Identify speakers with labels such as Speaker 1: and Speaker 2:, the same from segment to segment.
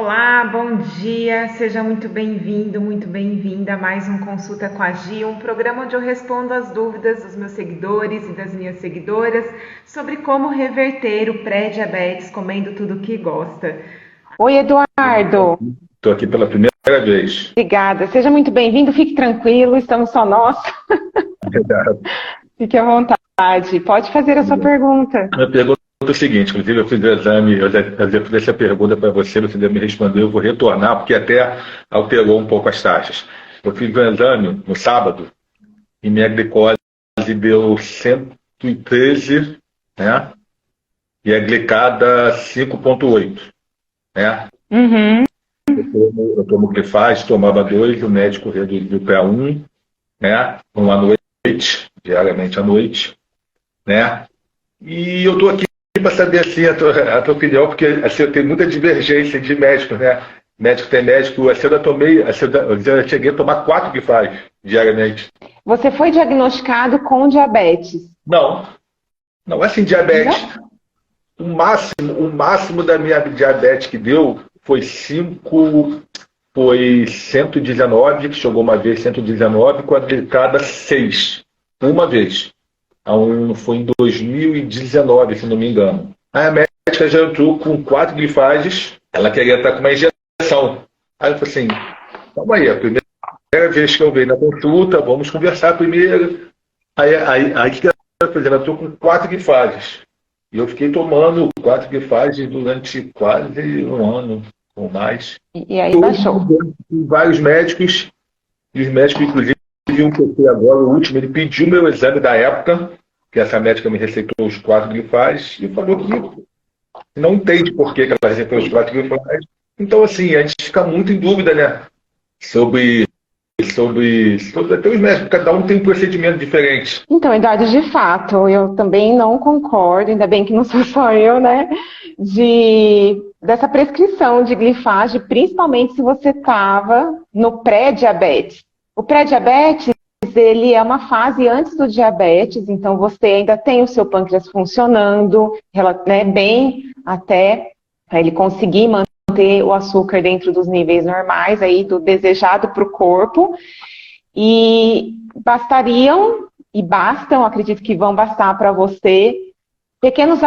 Speaker 1: Olá, bom dia, seja muito bem-vindo, muito bem-vinda a mais um Consulta com a Gi, um programa onde eu respondo as dúvidas dos meus seguidores e das minhas seguidoras sobre como reverter o pré-diabetes comendo tudo que gosta. Oi, Eduardo.
Speaker 2: Estou aqui pela primeira vez.
Speaker 1: Obrigada, seja muito bem-vindo, fique tranquilo, estamos só nós.
Speaker 2: Obrigado.
Speaker 1: Fique à vontade, pode fazer a sua pergunta.
Speaker 2: Minha pergunta é o seguinte, inclusive eu fiz o exame, eu já fiz essa pergunta para você já me respondeu, eu vou retornar, porque até alterou um pouco as taxas. Eu fiz o exame no sábado e minha glicose deu 113, né? E a glicada 5,8, né?
Speaker 1: Uhum.
Speaker 2: Eu tomo Glifaz, tomava 2, o médico reduziu para 1, né? Um à noite, diariamente à noite, né? E eu estou aqui para saber assim, a tua opinião, porque assim, eu tenho muita divergência de médicos, né? Médico tem médico, assim, eu já cheguei a tomar 4 Glifaz diariamente.
Speaker 1: Você foi diagnosticado com diabetes?
Speaker 2: Não, não é assim diabetes.
Speaker 1: Não?
Speaker 2: O máximo da minha diabetes que deu foi 119, que chegou uma vez 119, com a glicada 6, uma vez. Foi em 2019, se não me engano. Aí a médica já entrou com 4 glifages, ela queria estar com uma injeção. Aí eu falei assim, calma aí, a primeira vez que eu venho na consulta, vamos conversar primeiro. Aí que ela fez? Ela entrou com 4 glifages. E eu fiquei tomando 4 glifages durante quase um ano ou mais.
Speaker 1: E aí baixou.
Speaker 2: Vários médicos, e os médicos, inclusive, um que eu fui agora, o último, ele pediu meu exame da época, que essa médica me receitou os 4 Glifaz, e falou que não entende por que ela receitou os 4 Glifaz. Então, assim, a gente fica muito em dúvida, né? Sobre até os médicos, cada um tem um procedimento diferente.
Speaker 1: Então, Eduardo, de fato, eu também não concordo, ainda bem que não sou só eu, né? Dessa prescrição de glifage, principalmente se você estava no pré-diabetes. O pré-diabetes, ele é uma fase antes do diabetes, então você ainda tem o seu pâncreas funcionando, né, bem até para ele conseguir manter o açúcar dentro dos níveis normais, aí do desejado para o corpo. E bastam, acredito que vão bastar para você, pequenos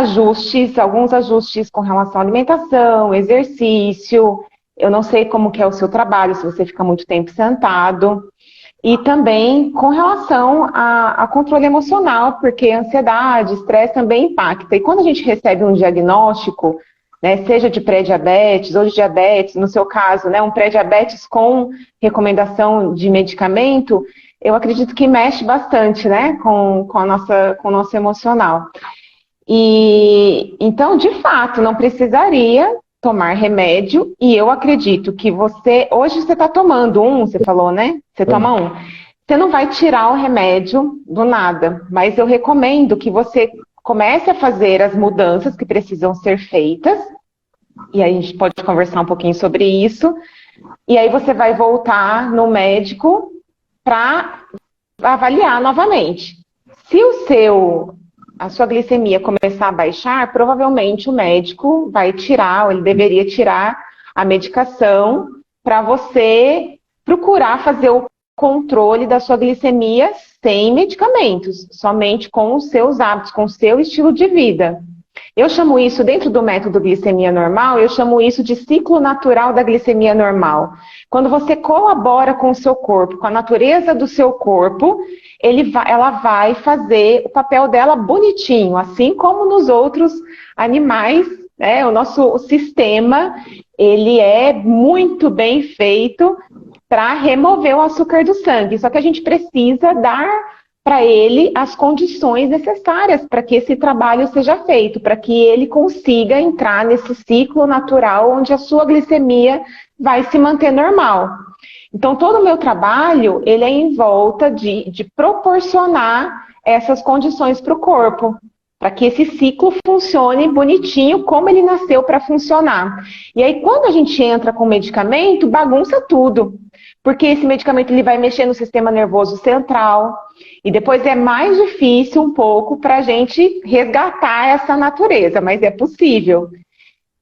Speaker 1: ajustes, alguns ajustes com relação à alimentação, exercício. Eu não sei como que é o seu trabalho, se você fica muito tempo sentado. E também com relação a controle emocional, porque ansiedade, estresse também impacta. E quando a gente recebe um diagnóstico, né, seja de pré-diabetes ou de diabetes, no seu caso, né, um pré-diabetes com recomendação de medicamento, eu acredito que mexe bastante, né, com o nosso emocional. E então, de fato, não precisaria tomar remédio, e eu acredito que hoje você está tomando você falou, né? Você toma um. Você não vai tirar o remédio do nada, mas eu recomendo que você comece a fazer as mudanças que precisam ser feitas, e aí a gente pode conversar um pouquinho sobre isso, e aí você vai voltar no médico para avaliar novamente. Se a sua glicemia começar a baixar, provavelmente o médico vai tirar, ou ele deveria tirar a medicação para você procurar fazer o controle da sua glicemia sem medicamentos, somente com os seus hábitos, com o seu estilo de vida. Eu chamo isso, dentro do método glicemia normal, eu chamo isso de ciclo natural da glicemia normal. Quando você colabora com o seu corpo, com a natureza do seu corpo, ela vai fazer o papel dela bonitinho, assim como nos outros animais, né? O sistema, ele é muito bem feito para remover o açúcar do sangue. Só que a gente precisa dar para ele as condições necessárias para que esse trabalho seja feito, para que ele consiga entrar nesse ciclo natural onde a sua glicemia vai se manter normal. Então, todo o meu trabalho, ele é em volta de proporcionar essas condições para o corpo, para que esse ciclo funcione bonitinho, como ele nasceu para funcionar. E aí, quando a gente entra com medicamento, bagunça tudo, porque esse medicamento ele vai mexer no sistema nervoso central, e depois é mais difícil um pouco para a gente resgatar essa natureza, mas é possível.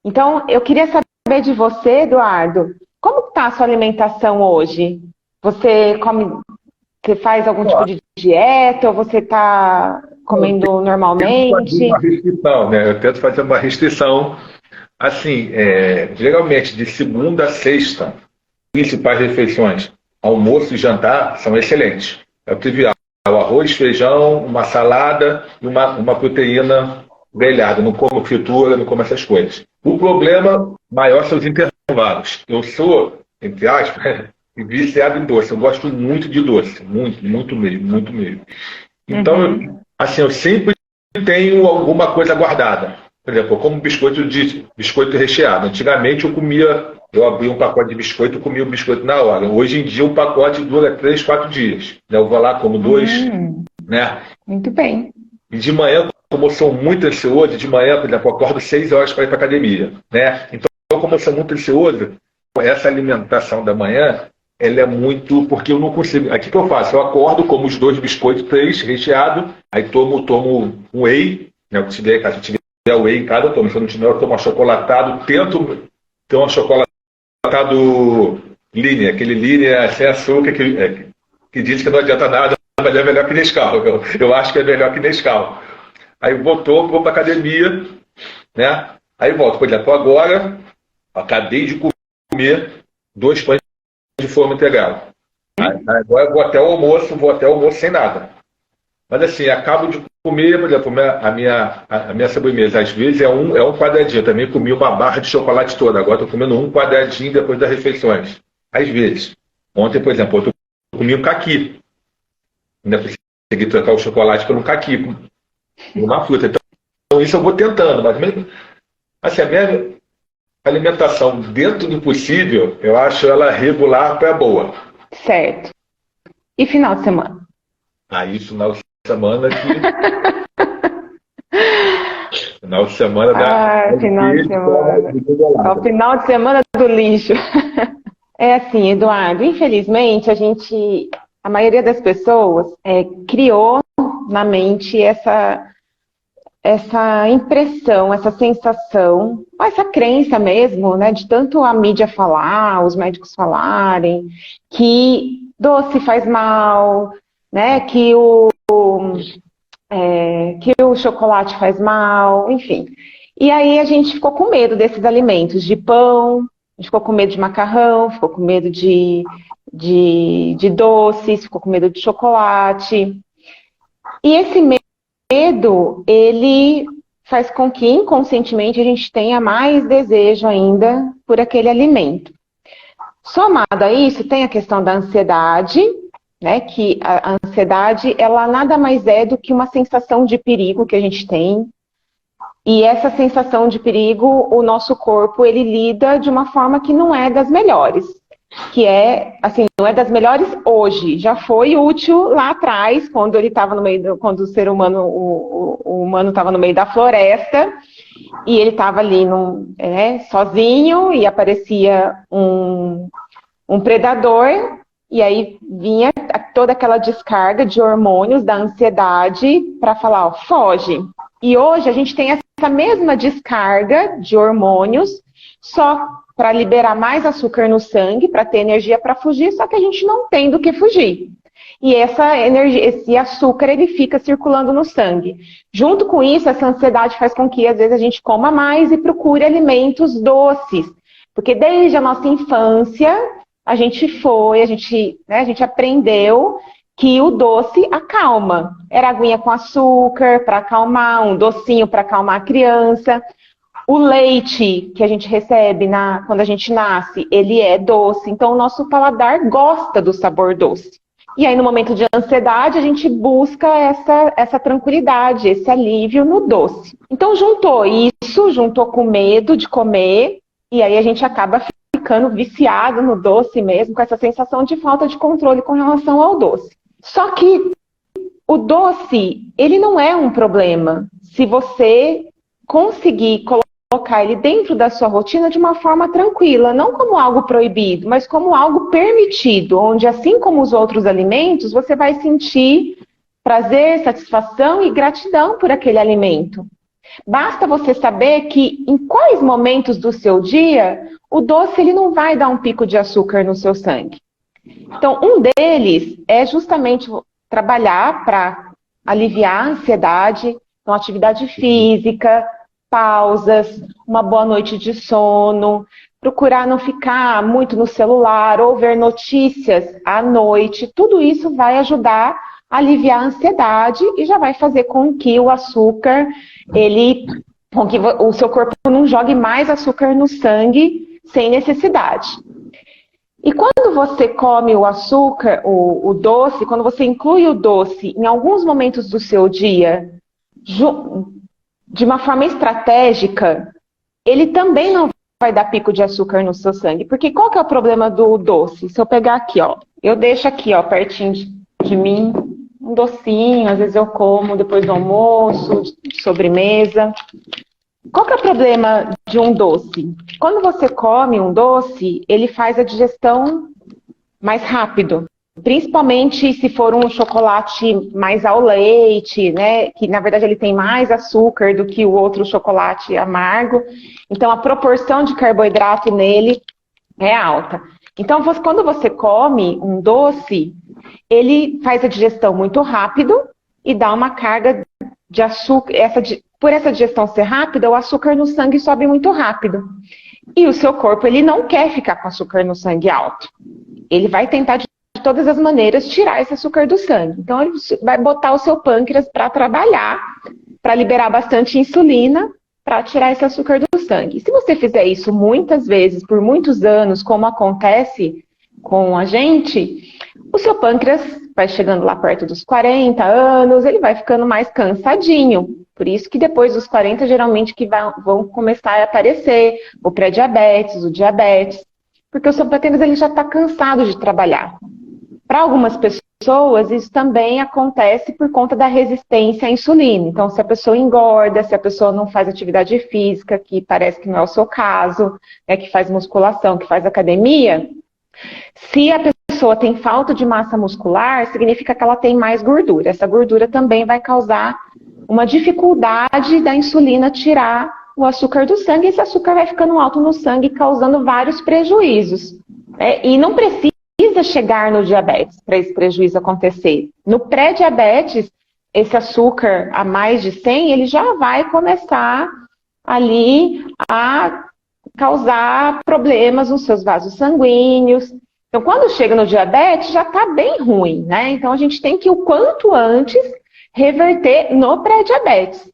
Speaker 1: Então, eu queria saber saber de você, Eduardo, como está a sua alimentação hoje? Você faz algum tipo de dieta ou você está comendo
Speaker 2: Fazer
Speaker 1: normalmente?
Speaker 2: uma restrição, né? Eu tento fazer uma restrição, assim, geralmente de segunda a sexta, principais refeições, almoço e jantar, são excelentes. É o trivial, o arroz, feijão, uma salada e uma proteína grelhada. Não como fritura, não como essas coisas. O problema maior são os intervalos. Eu sou, entre aspas, viciado em doce. Eu gosto muito de doce, muito, muito mesmo, muito mesmo. Então,
Speaker 1: Uhum.
Speaker 2: assim, eu sempre tenho alguma coisa guardada. Por exemplo, eu como biscoito recheado. Antigamente eu abria um pacote de biscoito e comia o biscoito na hora. Hoje em dia o pacote dura 3, 4 dias. Eu vou lá, como dois,
Speaker 1: Hum,
Speaker 2: né?
Speaker 1: muito bem.
Speaker 2: E de manhã, como eu sou muito ansioso, de manhã, por exemplo, eu acordo 6 horas para ir para academia, né? Então, como eu sou muito ansioso, essa alimentação da manhã, ela é muito, porque eu não consigo. Aqui que eu faço, eu acordo, como os dois biscoitos, três recheado, aí tomo um whey, né? Se tiver whey em casa, eu tomo. Se eu não tiver, eu tomo achocolatado, tento ter um achocolatado linha, aquele linha sem açúcar que diz que não adianta nada, mas é melhor que Nescau. Eu acho que é melhor que Nescau. Aí vou para academia, né? Aí volto. Por exemplo, agora acabei de comer 2 pães de forma integral. Agora eu vou até o almoço sem nada. Mas assim, acabo de comer, por exemplo, a minha sobremesa, às vezes é um quadradinho. Eu também comi uma barra de chocolate toda. Agora estou comendo um quadradinho depois das refeições. Às vezes. Ontem, por exemplo, eu comi um caqui. Ainda consegui trocar o chocolate por um caqui, uma fruta. Então isso eu vou tentando, mas mesmo assim, a minha alimentação, dentro do possível, eu acho ela regular para boa.
Speaker 1: Certo. E final de semana?
Speaker 2: Aí, final de semana dá
Speaker 1: Ah, final de semana. É o final de semana do lixo. É assim, Eduardo, infelizmente a maioria das pessoas criou na mente essa impressão, essa sensação, essa crença mesmo, né, de tanto a mídia falar, os médicos falarem, que doce faz mal, né, que o chocolate faz mal, enfim. E aí a gente ficou com medo desses alimentos, de pão, a gente ficou com medo de macarrão, ficou com medo de doces, ficou com medo de chocolate. E esse medo, ele faz com que inconscientemente a gente tenha mais desejo ainda por aquele alimento. Somado a isso, tem a questão da ansiedade, né, que a ansiedade, ela nada mais é do que uma sensação de perigo que a gente tem. E essa sensação de perigo, o nosso corpo, ele lida de uma forma que não é das melhores. Que é, assim, não é das melhores hoje. Já foi útil lá atrás, quando ele estava no meio, quando o ser humano, o humano estava no meio da floresta, e ele estava ali sozinho, e aparecia um predador, e aí vinha toda aquela descarga de hormônios da ansiedade para falar, ó, foge. E hoje a gente tem essa mesma descarga de hormônios, só para liberar mais açúcar no sangue, para ter energia para fugir, só que a gente não tem do que fugir. E essa energia, esse açúcar, ele fica circulando no sangue. Junto com isso, essa ansiedade faz com que, às vezes, a gente coma mais e procure alimentos doces. Porque desde a nossa infância, a gente aprendeu que o doce acalma. Era aguinha com açúcar para acalmar, um docinho para acalmar a criança. O leite que a gente recebe quando a gente nasce, ele é doce. Então, o nosso paladar gosta do sabor doce. E aí, no momento de ansiedade, a gente busca essa tranquilidade, esse alívio no doce. Então, juntou com medo de comer, e aí a gente acaba ficando viciado no doce mesmo, com essa sensação de falta de controle com relação ao doce. Só que o doce, ele não é um problema se você conseguir colocar ele dentro da sua rotina de uma forma tranquila, não como algo proibido, mas como algo permitido, onde assim como os outros alimentos, você vai sentir prazer, satisfação e gratidão por aquele alimento. Basta você saber que em quais momentos do seu dia o doce ele não vai dar um pico de açúcar no seu sangue. Então, um deles é justamente trabalhar para aliviar a ansiedade, então atividade física, pausas, uma boa noite de sono, procurar não ficar muito no celular ou ver notícias à noite. Tudo isso vai ajudar a aliviar a ansiedade e já vai fazer com que o açúcar, com que o seu corpo não jogue mais açúcar no sangue sem necessidade. E quando você come o açúcar, o doce, quando você inclui o doce em alguns momentos do seu dia, de uma forma estratégica, ele também não vai dar pico de açúcar no seu sangue. Porque qual que é o problema do doce? Se eu pegar aqui, ó, eu deixo aqui, ó, pertinho de mim, um docinho, às vezes eu como depois do almoço, de sobremesa. Qual que é o problema de um doce? Quando você come um doce, ele faz a digestão mais rápido. Principalmente se for um chocolate mais ao leite, né? Que na verdade ele tem mais açúcar do que o outro chocolate amargo. Então a proporção de carboidrato nele é alta. Então quando você come um doce, ele faz a digestão muito rápido e dá uma carga de açúcar. Por essa digestão ser rápida, o açúcar no sangue sobe muito rápido. E o seu corpo ele não quer ficar com açúcar no sangue alto. Ele vai tentar de todas as maneiras tirar esse açúcar do sangue. Então ele vai botar o seu pâncreas para trabalhar, para liberar bastante insulina, para tirar esse açúcar do sangue. E se você fizer isso muitas vezes, por muitos anos, como acontece com a gente, o seu pâncreas vai chegando lá perto dos 40 anos, ele vai ficando mais cansadinho. Por isso que depois dos 40, geralmente, que vão começar a aparecer o pré-diabetes, o diabetes, porque o seu pâncreas ele já está cansado de trabalhar. Para algumas pessoas, isso também acontece por conta da resistência à insulina. Então, se a pessoa engorda, se a pessoa não faz atividade física, que parece que não é o seu caso, que faz musculação, que faz academia, se a pessoa tem falta de massa muscular, significa que ela tem mais gordura. Essa gordura também vai causar uma dificuldade da insulina tirar o açúcar do sangue. E esse açúcar vai ficando alto no sangue, causando vários prejuízos. E não precisa chegar no diabetes para esse prejuízo acontecer. No pré-diabetes, esse açúcar a mais de 100, ele já vai começar ali a causar problemas nos seus vasos sanguíneos. Então, quando chega no diabetes, já está bem ruim, né? Então, a gente tem que, o quanto antes, reverter no pré-diabetes.